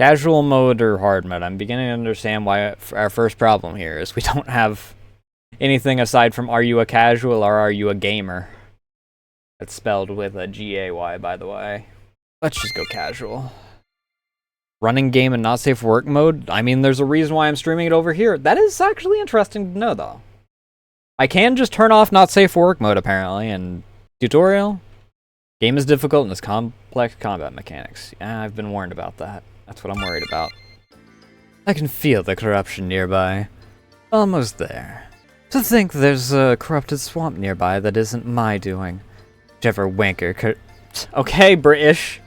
Casual mode or hard mode? I'm beginning to understand why our first problem here is we don't have anything aside from are you a casual or are you a gamer? It's spelled with a G-A-Y, by the way. Let's just go casual. Running game and not safe for work mode? I mean, there's a reason why I'm streaming it over here. That is actually interesting to know, though. I can just turn off not safe for work mode, apparently, and tutorial. Game is difficult and has complex combat mechanics. Yeah, I've been warned about that. That's what I'm worried about. I can feel the corruption nearby. Almost there. To think there's a corrupted swamp nearby that isn't my doing. Whichever wanker okay, British.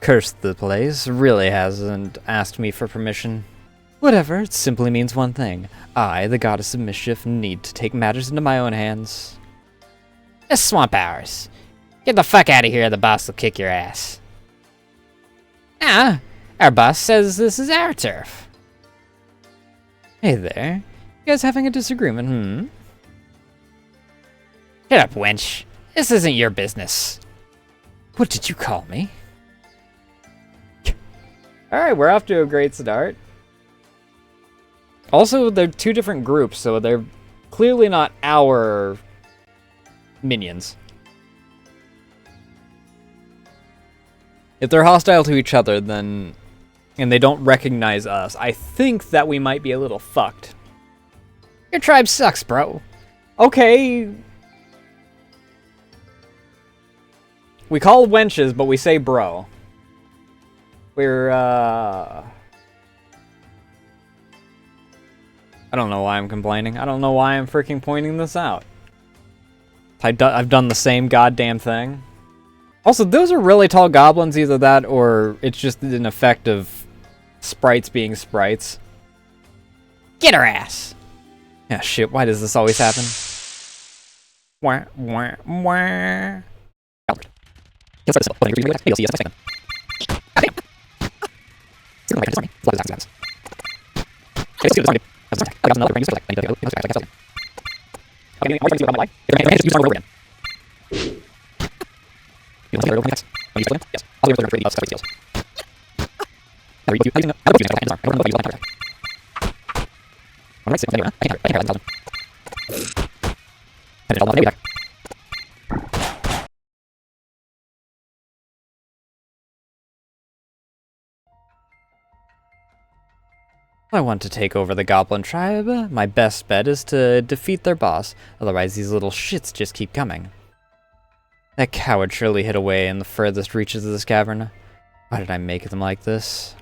Cursed the place, really hasn't asked me for permission. Whatever, it simply means one thing. I, the goddess of mischief, need to take matters into my own hands. This swamp ours. Get the fuck out of here, the boss will kick your ass. Ah, our boss says this is our turf. Hey there. You guys having a disagreement, hmm? Shut up, wench. This isn't your business. What did you call me? Alright, we're off to a great start. Also, they're two different groups, so they're clearly not our minions. If they're hostile to each other, then... and they don't recognize us, I think that we might be a little fucked. Your tribe sucks, bro. Okay. We call wenches, but we say bro. We're, I don't know why I'm complaining. I don't know why I'm freaking pointing this out. I've done the same goddamn thing. Also, those are really tall goblins, either that or it's just an effect of sprites being sprites. Get her ass! Yeah, shit, why does this always happen? Wah, wah, wah. I want to take over the Goblin tribe. My best bet is to defeat their boss, otherwise these little shits just keep coming. That coward surely hid away in the furthest reaches of this cavern. Why did I make them like this?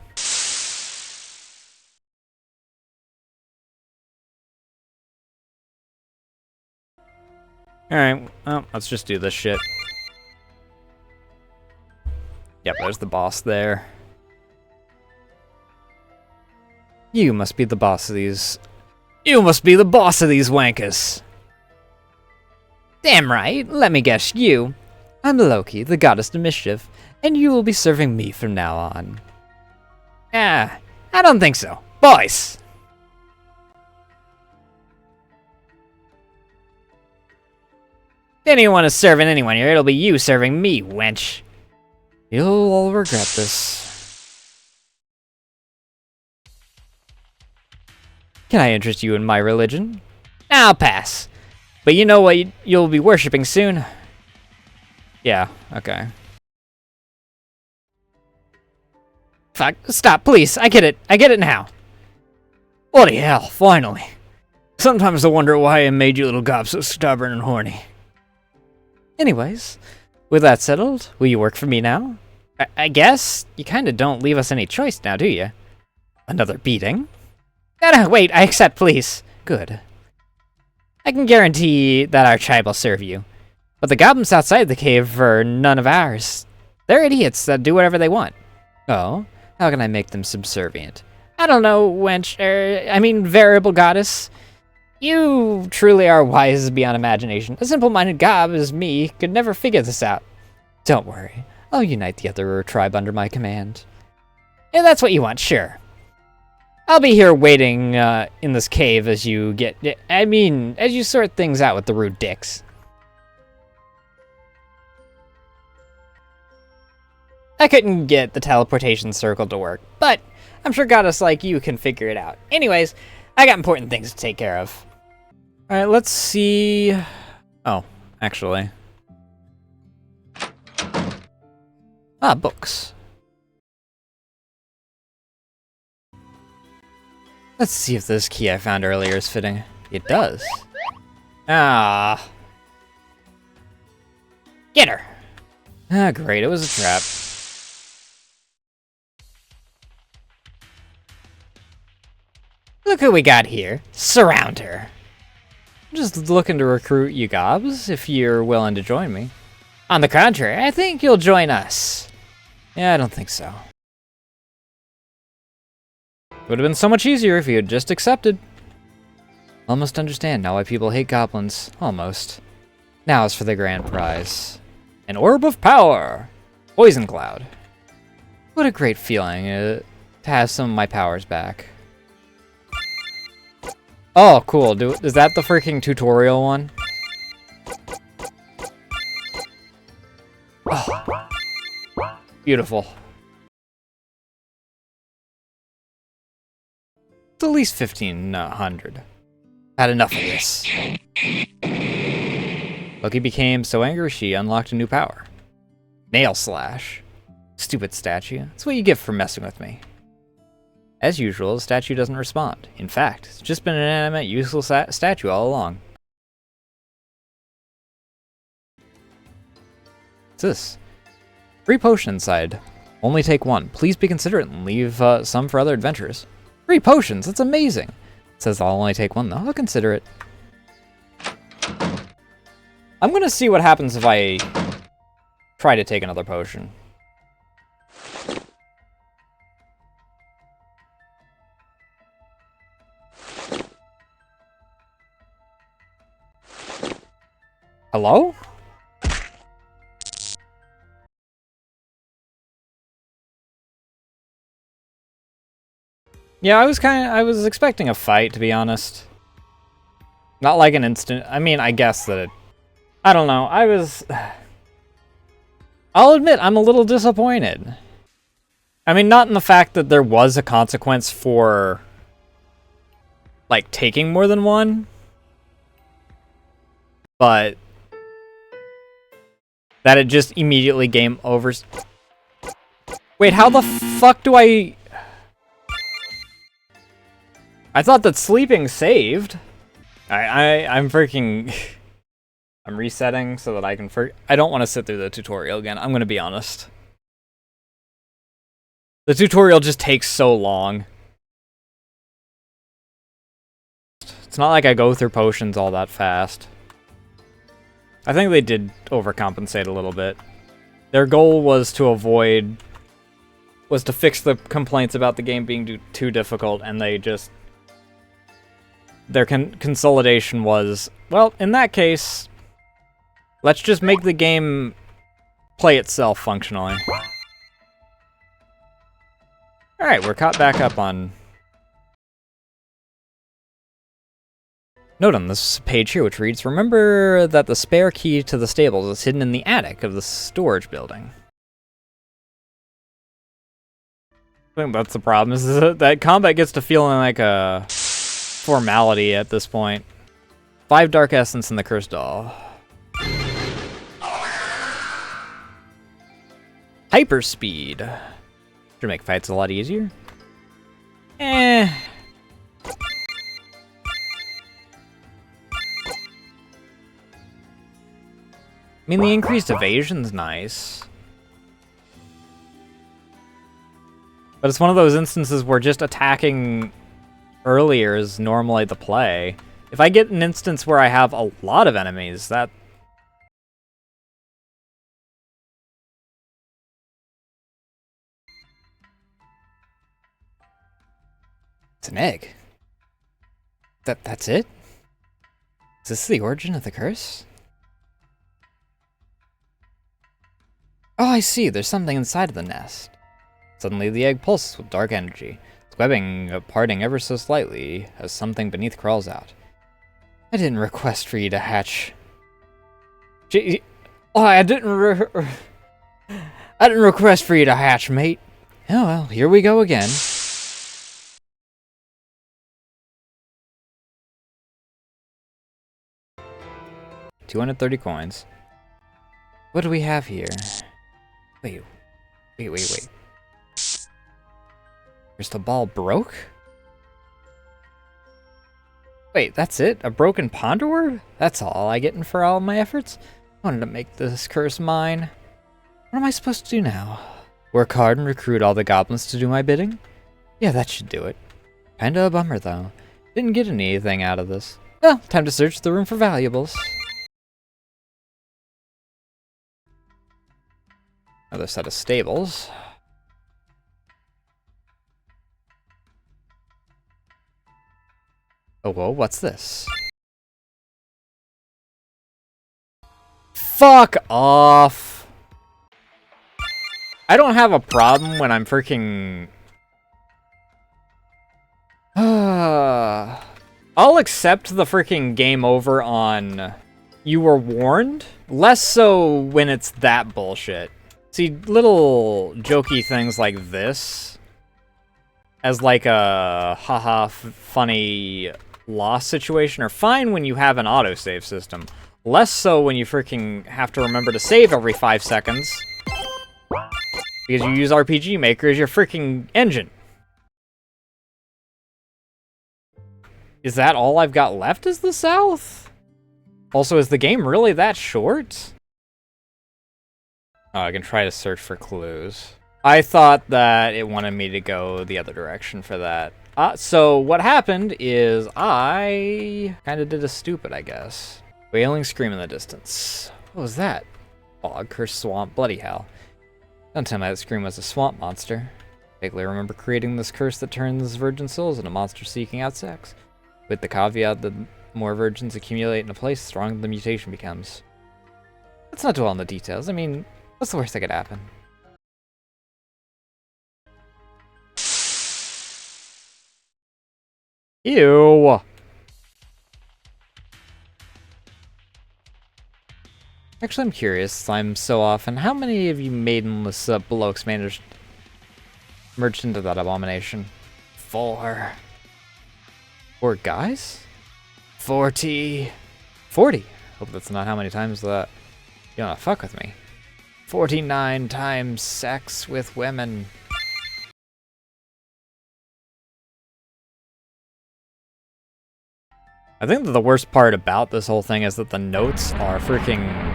Alright, well, let's just do this shit. Yep, there's the boss there. You must be the boss of these... You must be the boss of these wankers! Damn right, let me guess, you. I'm Loki, the goddess of mischief, and you will be serving me from now on. Ah, I don't think so. Boys! If anyone is serving anyone here, it'll be you serving me, wench. You'll all regret this. Can I interest you in my religion? I'll pass. But you know what you'll be worshipping soon? Yeah, okay. Fuck, stop, please. I get it now. Bloody hell, finally. Sometimes I wonder why I made you little gobs so stubborn and horny. Anyways, with that settled, will you work for me now? I guess. You kinda don't leave us any choice now, do you? Another beating? No, wait, I accept, please. Good. I can guarantee that our tribe will serve you. But the goblins outside the cave are none of ours. They're idiots that do whatever they want. Oh? How can I make them subservient? I don't know, wench, variable goddess. You truly are wise beyond imagination. A simple-minded gob as me could never figure this out. Don't worry. I'll unite the other tribe under my command. If that's what you want, sure. I'll be here waiting in this cave as you as you sort things out with the rude dicks. I couldn't get the teleportation circle to work, but I'm sure goddess like you can figure it out. Anyways, I got important things to take care of. Alright, let's see... Oh, actually. Ah, books. Let's see if this key I found earlier is fitting. It does. Ah. Get her! Ah, great, it was a trap. Look who we got here. Surround her. I'm just looking to recruit you gobs, if you're willing to join me. On the contrary, I think you'll join us. Yeah, I don't think so. Would have been so much easier if you had just accepted. Almost understand now why people hate goblins. Almost. Now as for the grand prize. An orb of power! Poison cloud. What a great feeling to have some of my powers back. Oh, cool. Is that the freaking tutorial one? Oh. Beautiful. It's at least 1,500. Had enough of this. Loki became so angry she unlocked a new power. Nail slash. Stupid statue. That's what you get for messing with me. As usual, the statue doesn't respond. In fact, it's just been an inanimate, useless statue all along. What's this? Free potion inside. Only take one. Please be considerate and leave some for other adventures. Free potions! That's amazing! It says I'll only take one though. I'll consider it. I'm gonna see what happens if I try to take another potion. Hello? Yeah, I was expecting a fight, to be honest. Not like an instant. I mean, I guess that I don't know. I'll admit, I'm a little disappointed. I mean, not in the fact that there was a consequence for, like, taking more than one, but that it just immediately game overs. Wait, how the fuck do I thought that sleeping saved. I'm freaking... I'm resetting so that I can... I don't want to sit through the tutorial again. I'm going to be honest. The tutorial just takes so long. It's not like I go through potions all that fast. I think they did overcompensate a little bit. Their goal was to fix the complaints about the game being too difficult, and they just... Their consolidation was, well, in that case, let's just make the game play itself functionally. Alright, we're caught back up on... Note on this page here, which reads, remember that the spare key to the stables is hidden in the attic of the storage building. I think that's the problem, is that combat gets to feeling like a formality at this point. 5 dark essence in the cursed doll. Hyperspeed. Should make fights a lot easier. I mean, the increased evasion's nice. But it's one of those instances where just attacking earlier is normally the play. If I get an instance where I have a lot of enemies, that... It's an egg. That's it? Is this the origin of the curse? Oh, I see. There's something inside of the nest. Suddenly the egg pulses with dark energy. Its webbing parting ever so slightly as something beneath crawls out. I didn't request for you to hatch. I I didn't request for you to hatch, mate. Oh well, here we go again. $230 coins. What do we have here? Wait. Crystal ball broke? Wait, that's it? A broken ponder word? That's all I get for all my efforts? I wanted to make this curse mine. What am I supposed to do now? Work hard and recruit all the goblins to do my bidding? Yeah, that should do it. Kinda a bummer, though. Didn't get anything out of this. Well, time to search the room for valuables. Another set of stables. Oh, whoa, what's this? Fuck off! I don't have a problem when I'm freaking... I'll accept the freaking game over on you were warned. Less so when it's that bullshit. See, little jokey things like this as like a haha funny loss situation are fine when you have an autosave system. Less so when you freaking have to remember to save every 5 seconds. Because you use RPG Maker as your freaking engine. Is that all I've got left is the South? Also, is the game really that short? Oh, I can try to search for clues. I thought that it wanted me to go the other direction for that. So what happened is I kind of did a stupid, I guess. Wailing scream in the distance. What was that? Bog, cursed swamp, bloody hell. Don't tell me that scream was a swamp monster. Vaguely remember creating this curse that turns virgin souls into monsters seeking out sex. With the caveat that more virgins accumulate in a place, the stronger the mutation becomes. Let's not dwell on the details. I mean, what's the worst that could happen? Ew! Actually, I'm curious, I'm so often, how many of you maidenless below expanders merged into that abomination? 4. 4 guys? 40. 40? Hope that's not how many times that you wanna fuck with me. 49 times sex with women. I think that the worst part about this whole thing is that the notes are freaking...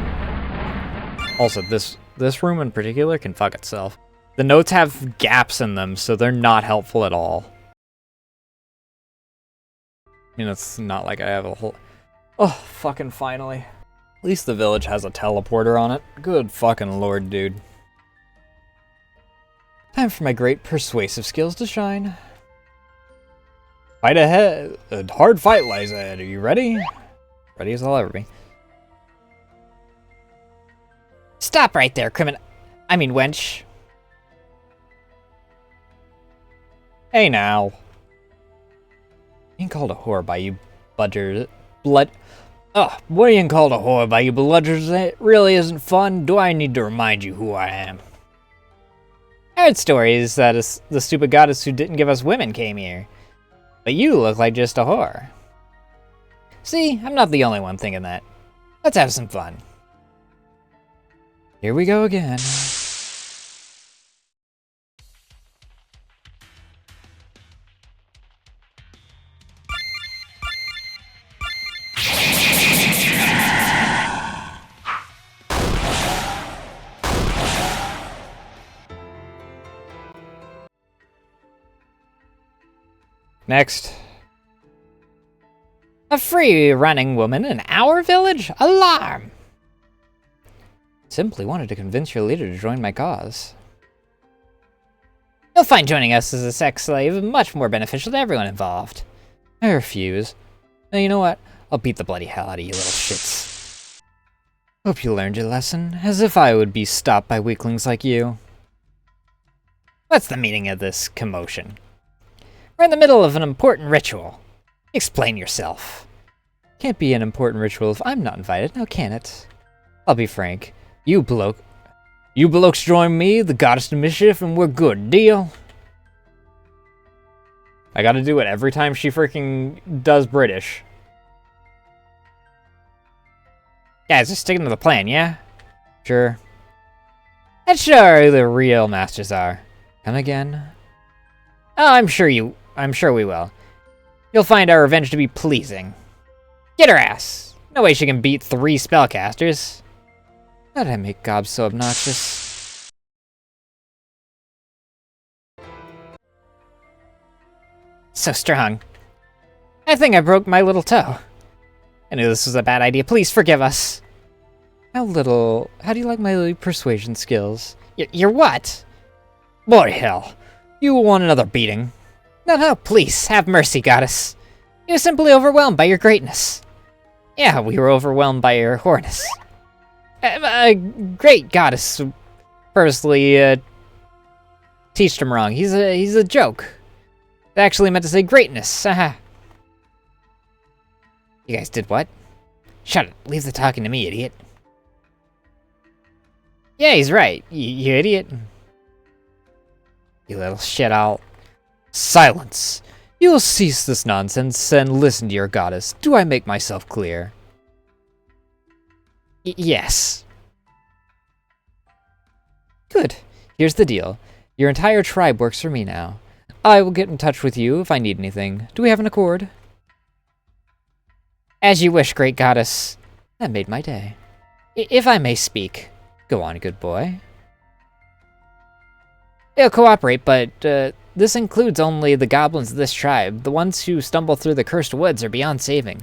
Also, this room in particular can fuck itself. The notes have gaps in them, so they're not helpful at all. I mean, it's not like I have a whole... Oh, fucking finally. At least the village has a teleporter on it. Good fucking lord, dude. Time for my great persuasive skills to shine. Fight ahead. A hard fight lies ahead. Are you ready? Ready as I'll ever be. Stop right there, wench. Hey now. Being called a whore by you bludgers... being called a whore by you bludgers, it really isn't fun. Do I need to remind you who I am? I heard stories that the stupid goddess who didn't give us women came here. But you look like just a whore. See, I'm not the only one thinking that. Let's have some fun. Here we go again. Next. A free running woman in our village? Alarm! Simply wanted to convince your leader to join my cause. You'll find joining us as a sex slave much more beneficial to everyone involved. I refuse. Now, you know what? I'll beat the bloody hell out of you little shits. Hope you learned your lesson, as if I would be stopped by weaklings like you. What's the meaning of this commotion? We're in the middle of an important ritual. Explain yourself. Can't be an important ritual if I'm not invited, now can it? I'll be frank. You bloke... You blokes join me, the goddess of mischief, and we're good. Deal? I gotta do it every time she freaking does British. Guys, just sticking to the plan, yeah? Sure. That's sure who the real masters are. Come again? Oh, I'm sure we will. You'll find our revenge to be pleasing. Get her ass! No way she can beat 3 spellcasters. How did I make Gob so obnoxious? So strong. I think I broke my little toe. I knew this was a bad idea. Please forgive us. How do you like my persuasion skills? You're what? Boy, hell. You want another beating. No, please, have mercy, goddess. You were simply overwhelmed by your greatness. Yeah, we were overwhelmed by your whoreness. Great goddess purposely teached him wrong. He's a joke. I actually meant to say greatness. Haha. You guys did what? Shut it. Leave the talking to me, idiot. Yeah, he's right. You idiot. You little shit-out. Silence. You will cease this nonsense and listen to your goddess. Do I make myself clear? Yes. Good. Here's the deal. Your entire tribe works for me now. I will get in touch with you if I need anything. Do we have an accord? As you wish, great goddess. That made my day. If I may speak. Go on, good boy. They'll cooperate, but this includes only the goblins of this tribe. The ones who stumble through the cursed woods are beyond saving.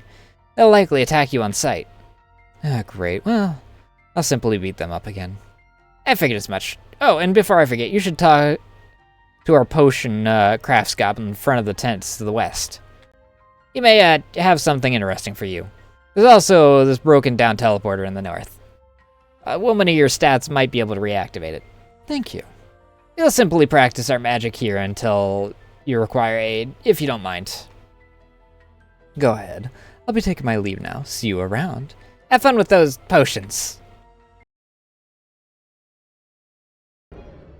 They'll likely attack you on sight. Ah, great. Well, I'll simply beat them up again. I figured as much. Oh, and before I forget, you should talk to our potion crafts goblin in front of the tents to the west. He may have something interesting for you. There's also this broken down teleporter in the north. A woman of your stats might be able to reactivate it. Thank you. We'll simply practice our magic here until you require aid, if you don't mind. Go ahead. I'll be taking my leave now. See you around. Have fun with those potions.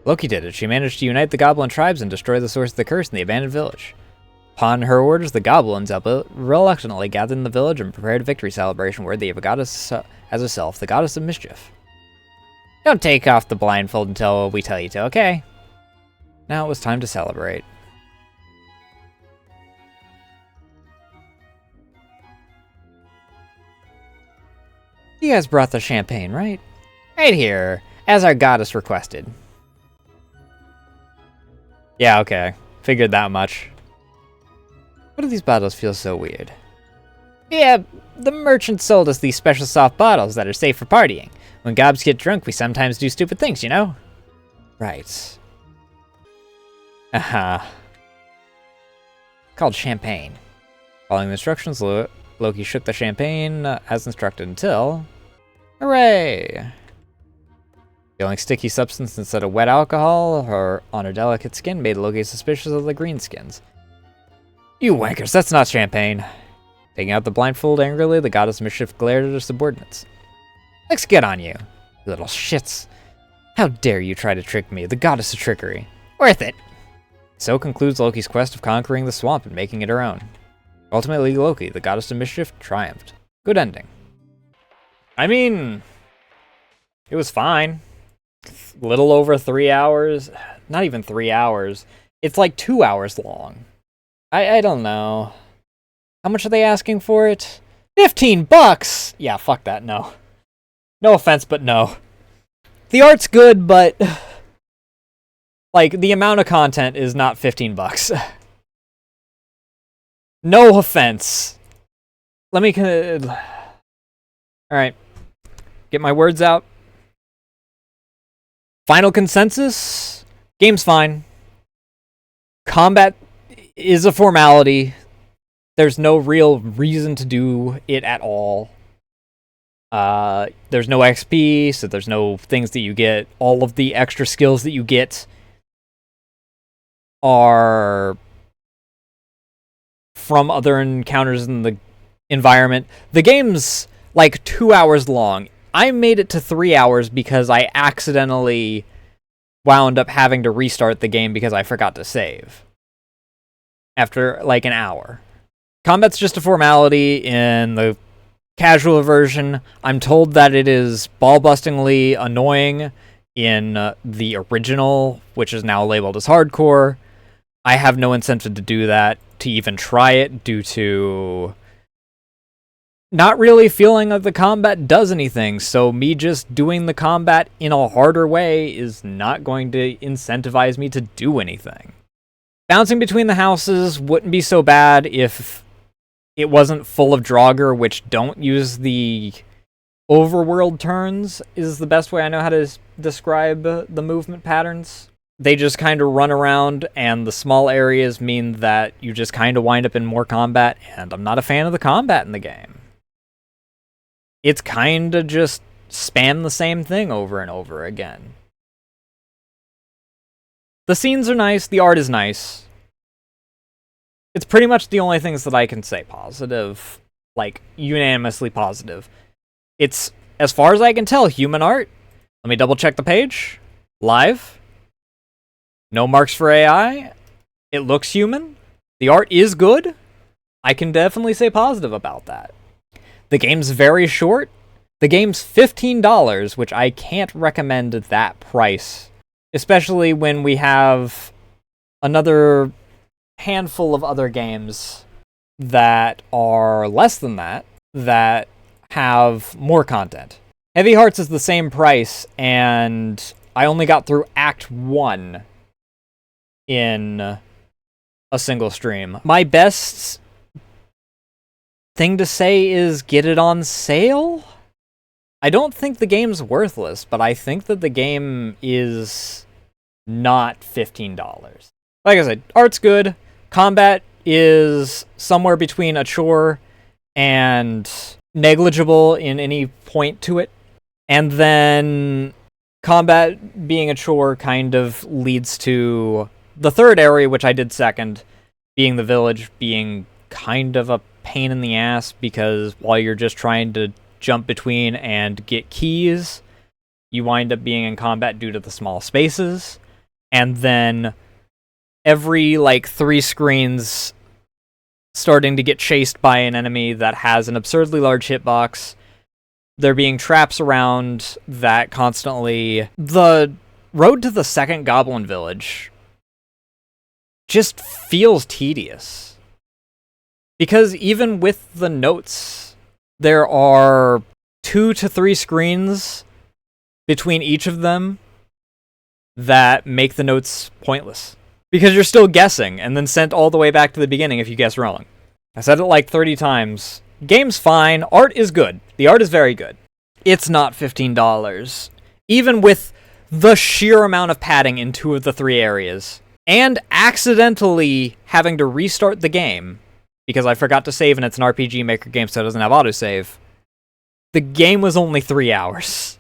Loki did it. She managed to unite the goblin tribes and destroy the source of the curse in the abandoned village. Upon her orders, the goblins reluctantly gathered in the village and prepared a victory celebration worthy of a goddess as herself, the goddess of mischief. Don't take off the blindfold until we tell you to, okay? Now it was time to celebrate. You guys brought the champagne, right? Right here, as our goddess requested. Yeah, okay. Figured that much. Why do these bottles feel so weird? Yeah, the merchant sold us these special soft bottles that are safe for partying. When gobs get drunk, we sometimes do stupid things, you know? Right. Aha. Called champagne. Following the instructions, Loki shook the champagne as instructed until... Hooray! Feeling sticky substance instead of wet alcohol or on her delicate skin made Loki suspicious of the greenskins. You wankers, that's not champagne. Taking out the blindfold angrily, the goddess of mischief glared at her subordinates. Let's get on you, you little shits. How dare you try to trick me, the goddess of trickery. Worth it. So concludes Loki's quest of conquering the swamp and making it her own. Ultimately, Loki, the goddess of mischief, triumphed. Good ending. I mean, it was fine. Little over 3 hours. Not even 3 hours. It's like 2 hours long. I don't know. How much are they asking for it? $15! Yeah, fuck that, no. No offense, but no. The art's good, but... like, the amount of content is not $15. No offense. Let me... Alright. Get my words out. Final consensus? Game's fine. Combat is a formality. There's no real reason to do it at all. There's no XP, so there's no things that you get. All of the extra skills that you get are from other encounters in the environment. The game's like 2 hours long. I made it to 3 hours because I accidentally wound up having to restart the game because I forgot to save. After, like, an hour. Combat's just a formality in the casual version. I'm told that it is ball-bustingly annoying in the original, which is now labeled as hardcore. I have no incentive to do that, to even try it, due to not really feeling that the combat does anything, so me just doing the combat in a harder way is not going to incentivize me to do anything. Bouncing between the houses wouldn't be so bad if it wasn't full of Draugr, which don't use the overworld turns, is the best way I know how to describe the movement patterns. They just kind of run around, and the small areas mean that you just kind of wind up in more combat, and I'm not a fan of the combat in the game. It's kind of just spam the same thing over and over again. The scenes are nice, the art is nice. It's pretty much the only things that I can say positive, like unanimously positive. It's, as far as I can tell, human art. Let me double check the page. Live. No marks for AI. It looks human. The art is good. I can definitely say positive about that. The game's very short. The game's $15, which I can't recommend at that price. Especially when we have another handful of other games that are less than that have more content. Heavy Hearts is the same price, and I only got through Act 1 in a single stream. My best thing to say is get it on sale? I don't think the game's worthless, but I think that the game is not $15. Like I said, art's good. Combat is somewhere between a chore and negligible in any point to it. And then combat being a chore kind of leads to the third area, which I did second, being the village, being kind of a pain in the ass, because while you're just trying to jump between and get keys, you wind up being in combat due to the small spaces. And then every, 3 screens starting to get chased by an enemy that has an absurdly large hitbox. There being traps around that constantly... The road to the second Goblin Village just feels tedious. Because even with the notes, there are 2 to 3 screens between each of them that make the notes pointless. Because you're still guessing, and then sent all the way back to the beginning if you guess wrong. I said it like 30 times. Game's fine, art is good. The art is very good. It's not $15. Even with the sheer amount of padding in 2 of the 3 areas. And accidentally having to restart the game, because I forgot to save and it's an RPG Maker game so it doesn't have autosave. The game was only 3 hours.